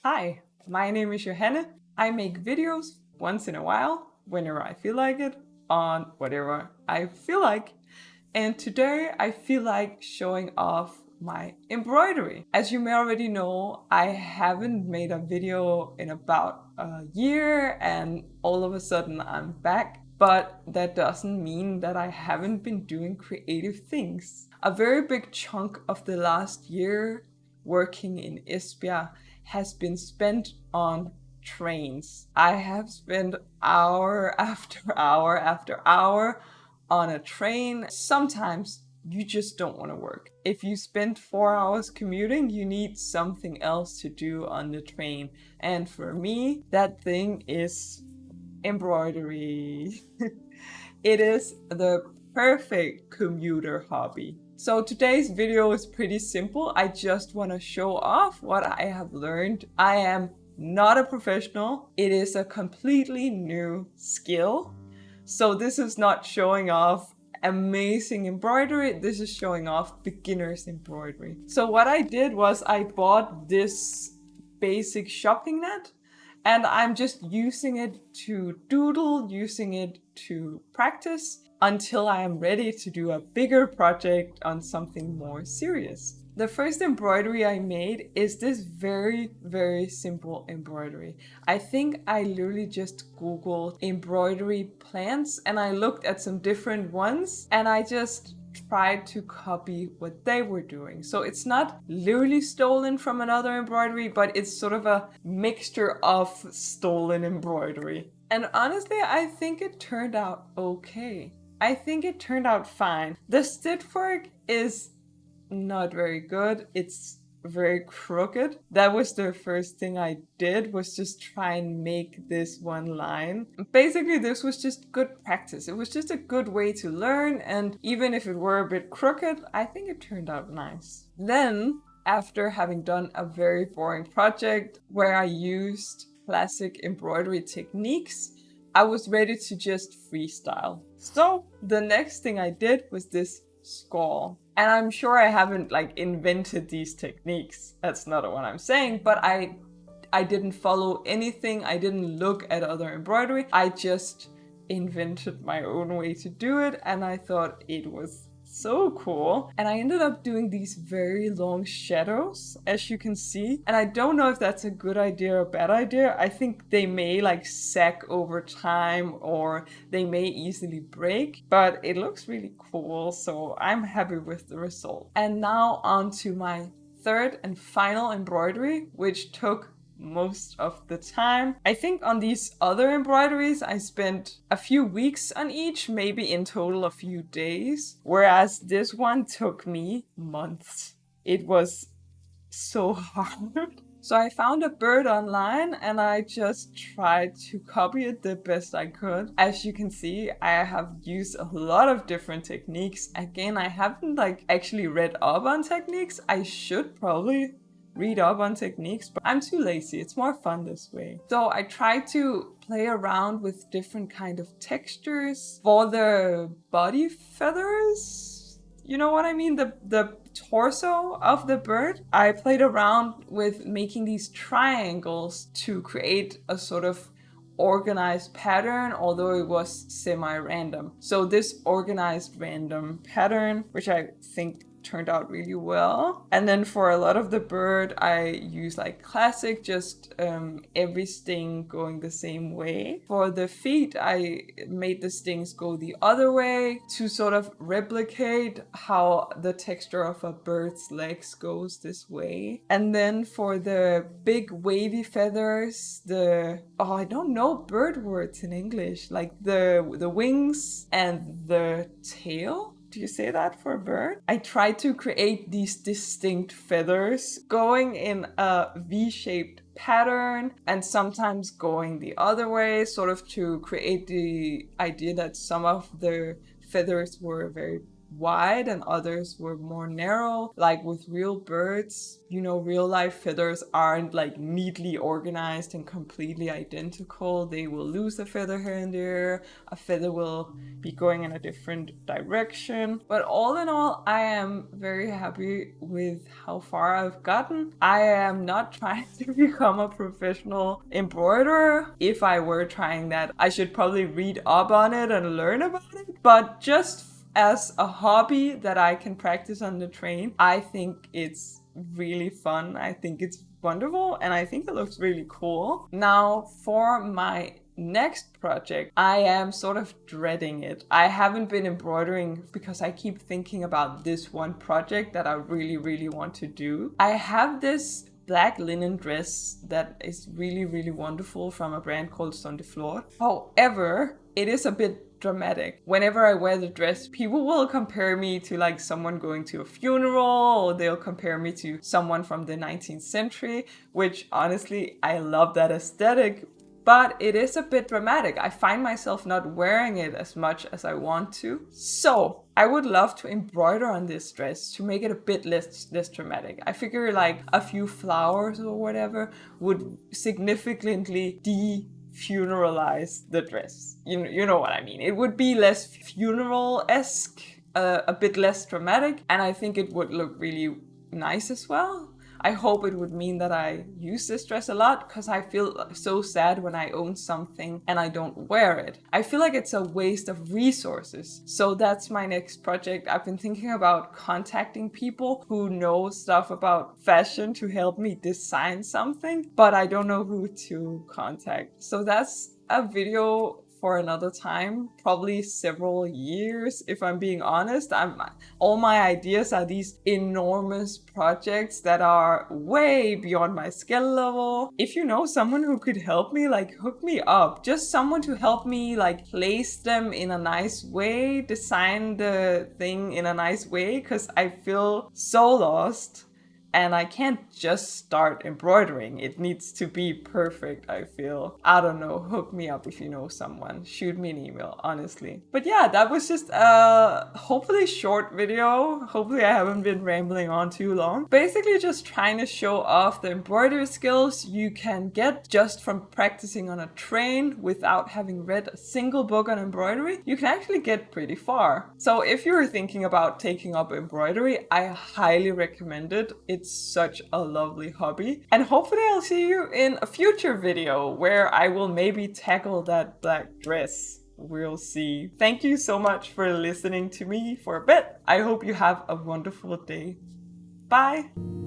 Hi, my name is Johanne. I make videos once in a while, whenever I feel like it, on whatever I feel like. And today I feel like showing off my embroidery. As you may already know, I haven't made a video in about a year and all of a sudden I'm back. But that doesn't mean that I haven't been doing creative things. A very big chunk of the last year working in Esbjerg has been spent on trains. I have spent hour after hour after hour on a train. Sometimes you just don't want to work. If you spend 4 hours commuting, you need something else to do on the train. And for me, that thing is embroidery. It is the perfect commuter hobby. So today's video is pretty simple. I just want to show off what I have learned. I am not a professional. It is a completely new skill. So this is not showing off amazing embroidery. This is showing off beginner's embroidery. So what I did was I bought this basic shopping net and I'm just using it to doodle, using it to practice until I am ready to do a bigger project on something more serious. The first embroidery I made is this very, very simple embroidery. I think I literally just Googled embroidery plants and I looked at some different ones and I just tried to copy what they were doing. So it's not literally stolen from another embroidery, but it's sort of a mixture of stolen embroidery. And honestly, I think it turned out okay. I think it turned out fine. The stitch work is not very good. It's very crooked. That was the first thing I did, was just try and make this one line. Basically, this was just good practice. It was just a good way to learn, and even if it were a bit crooked, I think it turned out nice. Then, after having done a very boring project where I used classic embroidery techniques, I was ready to just freestyle. So the next thing I did was this skull. And I'm sure I haven't invented these techniques. That's not what I'm saying, but I didn't follow anything. I didn't look at other embroidery. I just invented my own way to do it and I thought it was so cool. And I ended up doing these very long shadows, as you can see. And I don't know if that's a good idea or a bad idea. I think they may sag over time or they may easily break, but it looks really cool. So I'm happy with the result. And now on to my third and final embroidery, which took most of the time. I think on these other embroideries I spent a few weeks on each, maybe in total a few days, whereas this one took me months. It was so hard. So I found a bird online and I just tried to copy it the best I could. As you can see, I have used a lot of different techniques. Again, I haven't actually read up on techniques. I should probably read up on techniques, but I'm too lazy. It's more fun this way. So I tried to play around with different kind of textures for the body feathers. You know what I mean? The torso of the bird. I played around with making these triangles to create a sort of organized pattern, although it was semi-random. So this organized random pattern, which I think turned out really well. And then for a lot of the bird, I use classic, just every sting going the same way. For the feet, I made the stings go the other way to sort of replicate how the texture of a bird's legs goes this way. And then for the big wavy feathers, I don't know bird words in English, the wings and the tail. Do you say that for a bird? I tried to create these distinct feathers going in a V-shaped pattern and sometimes going the other way, sort of to create the idea that some of the feathers were very wide and others were more narrow. Like with real birds, you know, real life feathers aren't like neatly organized and completely identical. They will lose a feather here and there. A feather will be going in a different direction. But all in all, I am very happy with how far I've gotten. I am not trying to become a professional embroiderer. If I were trying that, I should probably read up on it and learn about it. But just as a hobby that I can practice on the train, I think it's really fun. I think it's wonderful, and I think it looks really cool. Now, for my next project, I am sort of dreading it. I haven't been embroidering because I keep thinking about this one project that I really, really want to do. I have this black linen dress that is really, really wonderful from a brand called Son de Flor. However, it is a bit dramatic. Whenever I wear the dress, people will compare me to like someone going to a funeral, or they'll compare me to someone from the 19th century, which honestly, I love that aesthetic, but it is a bit dramatic. I find myself not wearing it as much as I want to. So I would love to embroider on this dress to make it a bit less dramatic. I figure like a few flowers or whatever would significantly funeralize the dress. You know what I mean. It would be less funeral-esque, a bit less dramatic, and I think it would look really nice as well. I hope it would mean that I use this dress a lot, because I feel so sad when I own something and I don't wear it. I feel like it's a waste of resources. So that's my next project. I've been thinking about contacting people who know stuff about fashion to help me design something, but I don't know who to contact. So that's a video for another time, probably several years, if I'm being honest. All my ideas are these enormous projects that are way beyond my skill level. If you know someone who could help me, like hook me up. Just someone to help me like place them in a nice way, design the thing in a nice way, because I feel so lost. And I can't just start embroidering. It needs to be perfect, I feel. I don't know, hook me up if you know someone. Shoot me an email, honestly. But yeah, that was just a hopefully short video. Hopefully I haven't been rambling on too long. Basically just trying to show off the embroidery skills you can get just from practicing on a train without having read a single book on embroidery. You can actually get pretty far. So if you're thinking about taking up embroidery, I highly recommend it. It's such a lovely hobby, and hopefully I'll see you in a future video where I will maybe tackle that black dress. We'll see. Thank you so much for listening to me for a bit. I hope you have a wonderful day. Bye.